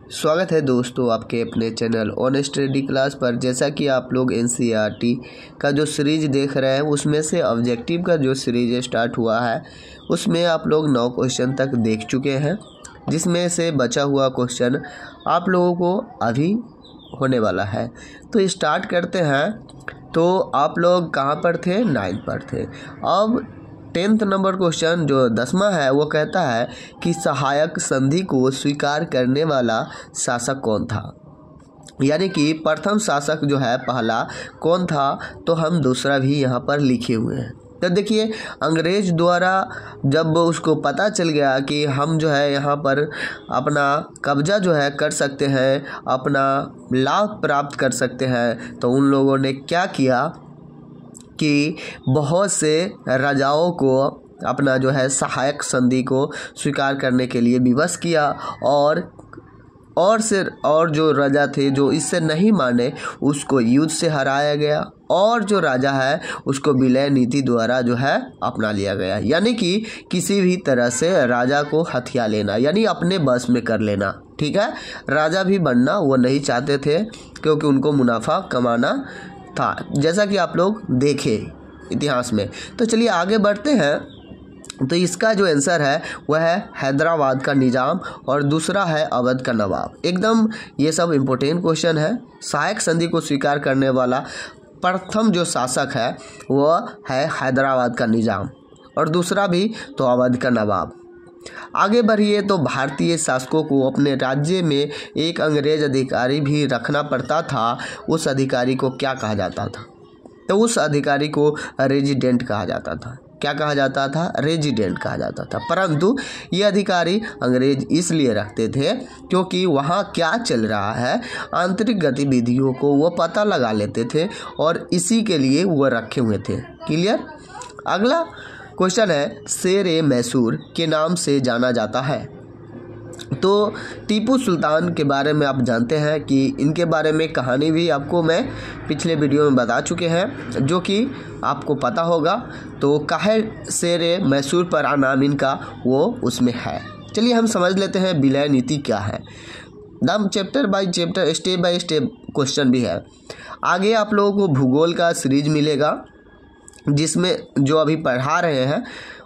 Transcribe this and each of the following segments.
स्वागत है दोस्तों आपके अपने चैनल ऑन स्टडी क्लास पर। जैसा कि आप लोग एनसीईआरटी का जो सीरीज देख रहे हैं उसमें से ऑब्जेक्टिव का जो सीरीज स्टार्ट हुआ है उसमें आप लोग 9 क्वेश्चन तक देख चुके हैं, जिसमें से बचा हुआ क्वेश्चन आप लोगों को अभी होने वाला है। तो स्टार्ट करते हैं। तो आप लोग कहाँ पर थे? 9th पर थे। अब 10th नंबर क्वेश्चन जो 10वां है वो कहता है कि सहायक संधि को स्वीकार करने वाला शासक कौन था। यानी कि प्रथम शासक जो है पहला कौन था, तो हम दूसरा भी यहाँ पर लिखे हुए हैं। तो देखिए, अंग्रेज द्वारा जब उसको पता चल गया कि हम जो है यहाँ पर अपना कब्जा जो है कर सकते हैं, अपना लाभ प्राप्त कर सकते हैं, तो उन लोगों ने क्या किया कि बहुत से राजाओं को अपना जो है सहायक संधि को स्वीकार करने के लिए विवश किया और जो राजा थे जो इससे नहीं माने उसको युद्ध से हराया गया, और जो राजा है उसको विलय नीति द्वारा जो है अपना लिया गया। यानी कि किसी भी तरह से राजा को हथिया लेना, यानी अपने बस में कर लेना। ठीक है, राजा भी बनना वो नहीं चाहते थे क्योंकि उनको मुनाफा कमाना था, जैसा कि आप लोग देखे इतिहास में। तो चलिए आगे बढ़ते हैं। तो इसका जो आंसर है वह है हैदराबाद का निज़ाम और दूसरा है अवध का नवाब। एकदम ये सब इम्पोर्टेंट क्वेश्चन है। सहायक संधि को स्वीकार करने वाला प्रथम जो शासक है वह है हैदराबाद का निज़ाम और दूसरा भी तो अवध का नवाब। आगे बढ़िए। तो भारतीय शासकों को अपने राज्य में एक अंग्रेज अधिकारी भी रखना पड़ता था। उस अधिकारी को क्या कहा जाता था? तो उस अधिकारी को रेजिडेंट कहा जाता था। क्या कहा जाता था? रेजिडेंट कहा जाता था। परंतु ये अधिकारी अंग्रेज इसलिए रखते थे क्योंकि वहाँ क्या चल रहा है, आंतरिक गतिविधियों को वो पता लगा लेते थे और इसी के लिए वो रखे हुए थे। क्लियर? अगला क्वेश्चन है, शेर मैसूर के नाम से जाना जाता है। तो टीपू सुल्तान के बारे में आप जानते हैं कि इनके बारे में कहानी भी आपको मैं पिछले वीडियो में बता चुके हैं, जो कि आपको पता होगा। तो काहे शेर मैसूर पर नाम इनका वो उसमें है। चलिए हम समझ लेते हैं विलय नीति क्या है। दम chapter by chapter step by step question भी है। आगे आप लोगों को भूगोल का सीरीज मिलेगा, जिसमें जो अभी पढ़ा रहे हैं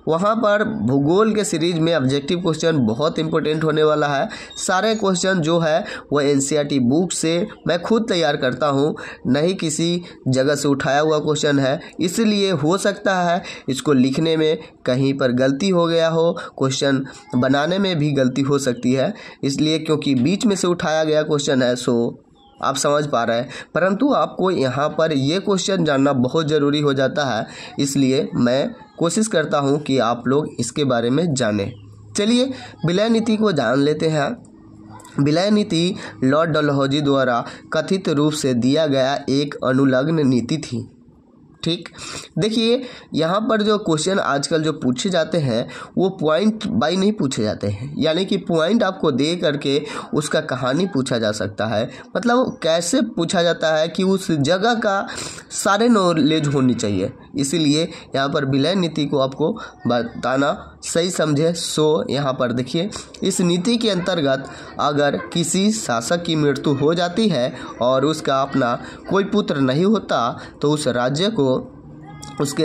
वहाँ पर भूगोल के सीरीज में ऑब्जेक्टिव क्वेश्चन बहुत इंपॉर्टेंट होने वाला है। सारे क्वेश्चन जो है वो एनसीईआरटी बुक से मैं खुद तैयार करता हूँ, नहीं किसी जगह से उठाया हुआ क्वेश्चन है। इसलिए हो सकता है इसको लिखने में कहीं पर गलती हो गया हो, क्वेश्चन बनाने में भी गलती हो सकती है, इसलिए क्योंकि बीच में से उठाया गया क्वेश्चन है। सो आप समझ पा रहे हैं, परंतु आपको यहाँ पर ये क्वेश्चन जानना बहुत ज़रूरी हो जाता है, इसलिए मैं कोशिश करता हूँ कि आप लोग इसके बारे में जानें। चलिए विलय नीति को जान लेते हैं। विलय नीति लॉर्ड डलहौजी द्वारा कथित रूप से दिया गया एक अनुलग्न नीति थी। ठीक, देखिए यहाँ पर जो क्वेश्चन आजकल जो पूछे जाते हैं वो पॉइंट बाय नहीं पूछे जाते हैं, यानी कि पॉइंट आपको दे करके उसका कहानी पूछा जा सकता है। मतलब कैसे पूछा जाता है कि उस जगह का सारे नॉलेज होनी चाहिए, इसीलिए यहाँ पर विलय नीति को आपको बताना सही समझे। सो यहाँ पर देखिए, इस नीति के अंतर्गत अगर किसी शासक की मृत्यु हो जाती है और उसका अपना कोई पुत्र नहीं होता तो उसके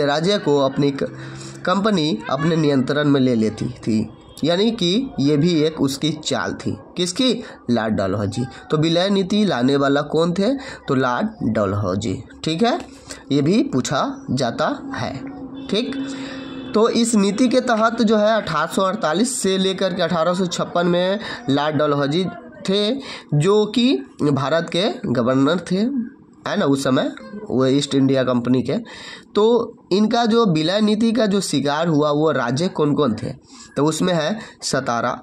राज्य को अपनी कंपनी अपने नियंत्रण में ले लेती थी। यानी कि ये भी एक उसकी चाल थी। किसकी? लॉर्ड डलहौजी। तो विलय नीति लाने वाला कौन थे? तो लॉर्ड डलहौजी। ठीक है, ये भी पूछा जाता है। ठीक, तो इस नीति के तहत जो है 1848 से लेकर के 1856 में लॉर्ड डलहौजी थे, जो कि भारत के गवर्नर थे, है ना, उस समय वो ईस्ट इंडिया कंपनी के। तो इनका जो विलय नीति का जो शिकार हुआ वो राज्य कौन कौन थे? तो उसमें है सतारा,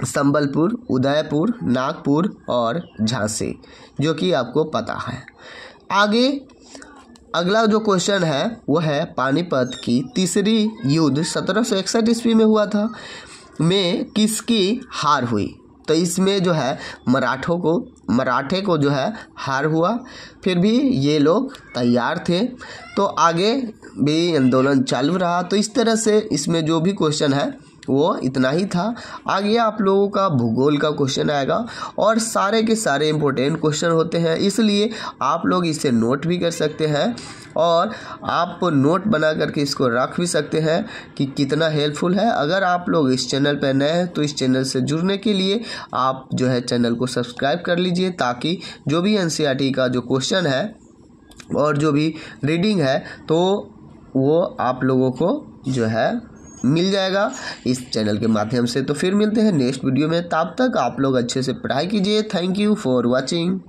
संबलपुर, उदयपुर, नागपुर और झांसी, जो कि आपको पता है। आगे अगला जो क्वेश्चन है वो है पानीपत की तीसरी युद्ध 1761 ईस्वी में हुआ था, में किसकी हार हुई? तो इसमें जो है मराठे को जो है हार हुआ, फिर भी ये लोग तैयार थे, तो आगे भी आंदोलन चालू रहा। तो इस तरह से इसमें जो भी क्वेश्चन है वो इतना ही था। आगे आप लोगों का भूगोल का क्वेश्चन आएगा और सारे के सारे इम्पोर्टेंट क्वेश्चन होते हैं, इसलिए आप लोग इसे नोट भी कर सकते हैं और आप नोट बना करके इसको रख भी सकते हैं कि कितना हेल्पफुल है। अगर आप लोग इस चैनल पर नए हैं तो इस चैनल से जुड़ने के लिए आप जो है चैनल को सब्सक्राइब कर लीजिए, ताकि जो भी एनसीईआरटी का जो क्वेश्चन है और जो भी रीडिंग है तो वो आप लोगों को जो है मिल जाएगा इस चैनल के माध्यम से। तो फिर मिलते हैं नेक्स्ट वीडियो में, तब तक आप लोग अच्छे से पढ़ाई कीजिए। Thank you for watching.